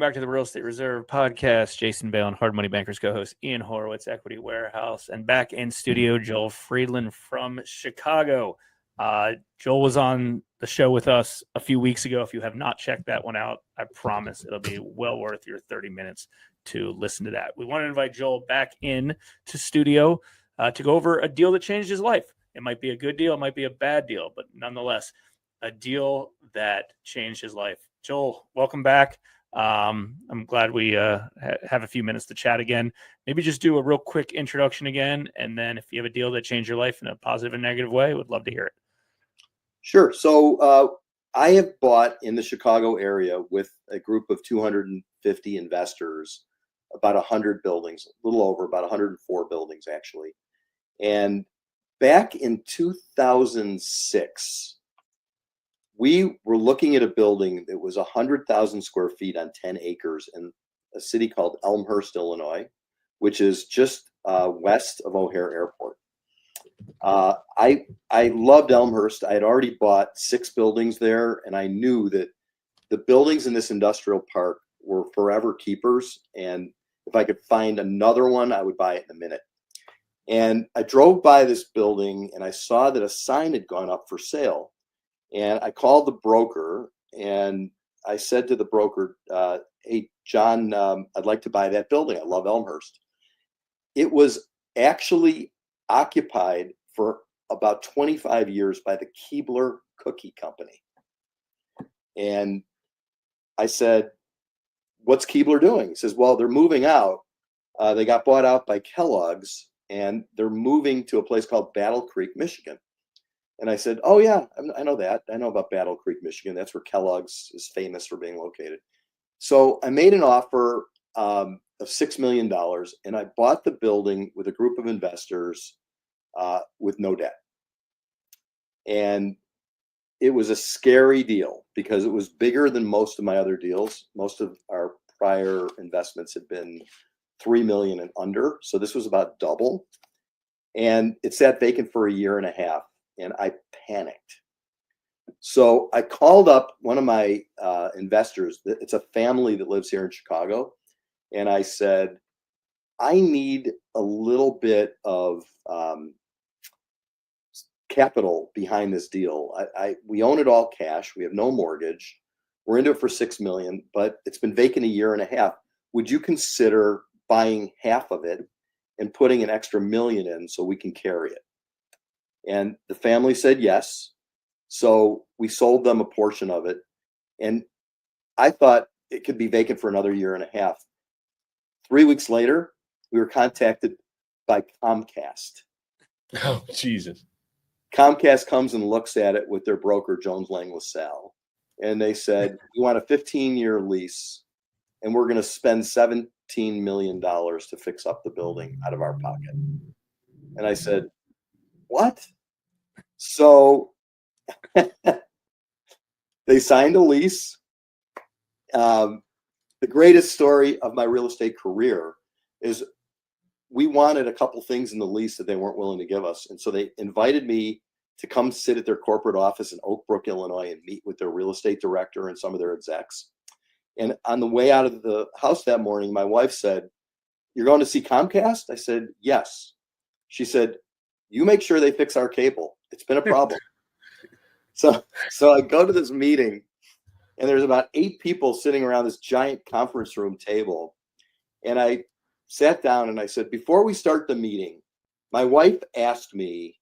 back to the Real Estate Reserve podcast. Jason Bale and Hard Money Bankers co-host Ian Horowitz, Equity Warehouse, and back in studio, Joel Friedland from Chicago. Joel was on the show with us a few weeks ago. If you have not checked that one out, I promise it'll be well worth your 30 minutes to listen to that. We want to invite Joel back in to studio to go over a deal that changed his life. It might be a good deal, it might be a bad deal, but nonetheless, a deal that changed his life. Joel, welcome back. I'm glad we have a few minutes to chat again. Maybe just do a real quick introduction again, and then if you have a deal that changed your life in a positive and negative way, would love to hear it. Sure. So I have bought in the Chicago area with a group of 250 investors, about 100 buildings, a little over, about 104 buildings actually. And back in 2006, we were looking at a building that was 100,000 square feet on 10 acres in a city called Elmhurst, Illinois, which is just west of O'Hare Airport. I loved Elmhurst. I had already bought 6 buildings there, and I knew that the buildings in this industrial park were forever keepers. And if I could find another one, I would buy it in a minute. And I drove by this building, and I saw that a sign had gone up for sale. And I called the broker, and I said to the broker, hey, John, I'd like to buy that building. I love Elmhurst. It was actually occupied for about 25 years by the Keebler Cookie Company. And I said, what's Keebler doing? He says, well, they're moving out. They got bought out by Kellogg's, and they're moving to a place called Battle Creek, Michigan. And I said, oh, yeah, I know that. I know about Battle Creek, Michigan. That's where Kellogg's is famous for being located. So I made an offer of $6 million, and I bought the building with a group of investors with no debt. And it was a scary deal because it was bigger than most of my other deals. Most of our prior investments had been $3 million and under. So this was about double. And it sat vacant for a year and a half. And I panicked. So I called up one of my investors. It's a family that lives here in Chicago. And I said, I need a little bit of capital behind this deal. We own it all cash. We have no mortgage. We're into it for $6 million, but it's been vacant a year and a half. Would you consider buying half of it and putting an extra $1 million in so we can carry it? And the family said yes. So we sold them a portion of it. And I thought it could be vacant for another year and a half. 3 weeks later, we were contacted by Comcast. Oh, Jesus. Comcast comes and looks at it with their broker, Jones Lang LaSalle. And they said, we want a 15-year lease, and we're going to spend $17 million to fix up the building out of our pocket. And I said, what? So they signed a lease. The greatest story of my real estate career is we wanted a couple things in the lease that they weren't willing to give us. And so they invited me to come sit at their corporate office in Oak Brook, Illinois, and meet with their real estate director and some of their execs. And on the way out of the house that morning, my wife said, you're going to see Comcast? I said, yes. She said, you make sure they fix our cable. It's been a problem. So I go to this meeting, and there's about 8 people sitting around this giant conference room table. And I sat down and I said, before we start the meeting, my wife asked me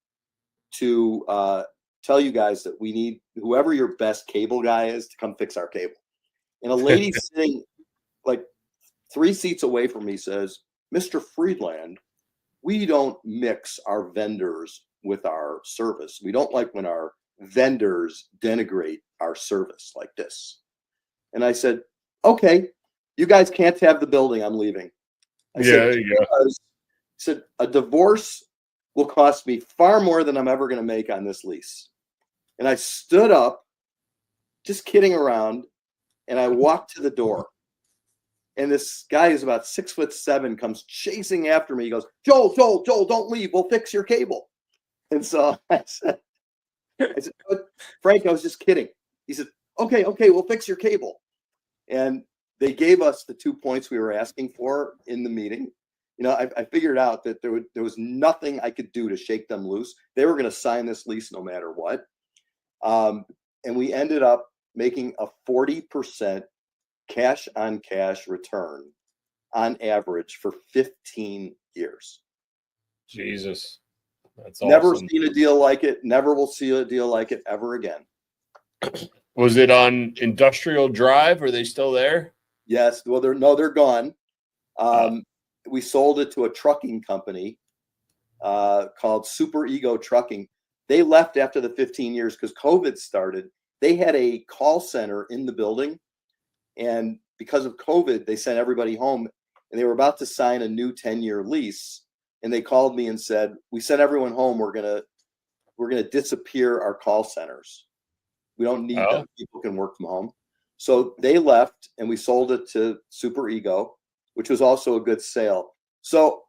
to tell you guys that we need whoever your best cable guy is to come fix our cable. And a lady sitting like 3 seats away from me says, Mr. Friedland, we don't mix our vendors with our service. We don't like when our vendors denigrate our service like this. And I said, okay, you guys can't have the building. I'm leaving. I said, a divorce will cost me far more than I'm ever going to make on this lease. And I stood up, just kidding around, and I walked to the door. And this guy who's about 6'7" comes chasing after me. He goes, Joel, don't leave. We'll fix your cable. And so I said, Frank, I was just kidding. He said, okay, we'll fix your cable. And they gave us the 2 points we were asking for in the meeting. You know, I figured out that there was nothing I could do to shake them loose. They were going to sign this lease no matter what. And we ended up making a 40% cash on cash return on average for 15 years. Jesus. That's Never awesome. seen a deal like it. Never will see a deal like it ever again. Was it on Industrial Drive? Are they still there? Yes. Well, they're gone. We sold it to a trucking company called Super Ego Trucking. They left after the 15 years because COVID started. They had a call center in the building, and because of COVID, they sent everybody home, and they were about to sign a new 10-year lease. And they called me and said, "We sent everyone home. We're gonna disappear our call centers. We don't need them. People can work from home." So they left, and we sold it to Super Ego, which was also a good sale. So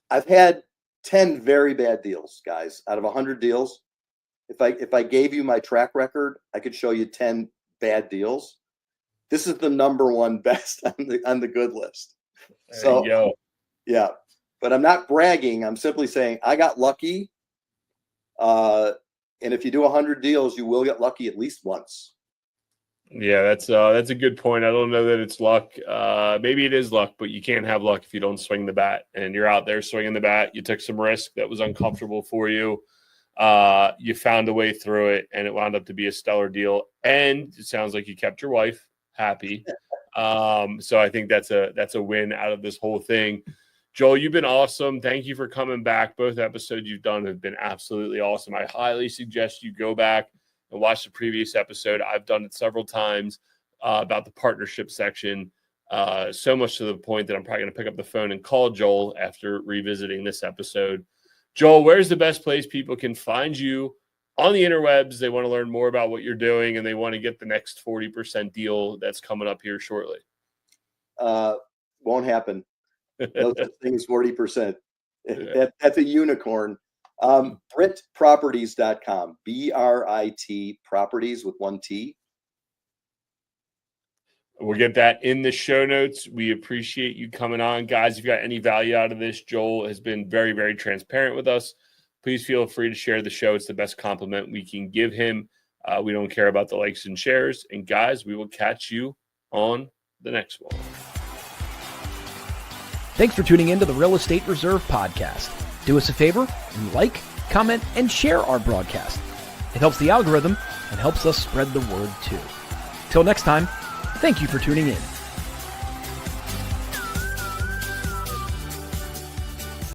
I've had 10 very bad deals, guys, out of 100 deals. If I gave you my track record, I could show you 10 bad deals. This is the number one best on the good list. There you go. Yeah, but I'm not bragging. I'm simply saying I got lucky. And if you do 100 deals, you will get lucky at least once. Yeah, that's a good point. I don't know that it's luck. Maybe it is luck, but you can't have luck if you don't swing the bat. And you're out there swinging the bat. You took some risk that was uncomfortable for you. You found a way through it, and it wound up to be a stellar deal. And it sounds like you kept your wife happy. So I think that's a win out of this whole thing. Joel, you've been awesome. Thank you for coming back. Both episodes you've done have been absolutely awesome. I highly suggest you go back and watch the previous episode. I've done it several times about the partnership section, so much to the point that I'm probably going to pick up the phone and call Joel after revisiting this episode. Joel, where's the best place people can find you on the interwebs? They want to learn more about what you're doing, and they want to get the next 40% deal that's coming up here shortly. Won't happen. No such thing as 40%. That's a unicorn. BritProperties.com. BRIT Properties with 1 T. We'll get that in the show notes. We appreciate you coming on. Guys, if you got any value out of this, Joel has been very, very transparent with us. Please feel free to share the show. It's the best compliment we can give him. We don't care about the likes and shares. And guys, we will catch you on the next one. Thanks for tuning in to the Real Estate Reserve podcast. Do us a favor and like, comment, and share our broadcast. It helps the algorithm and helps us spread the word too. Till next time, thank you for tuning in.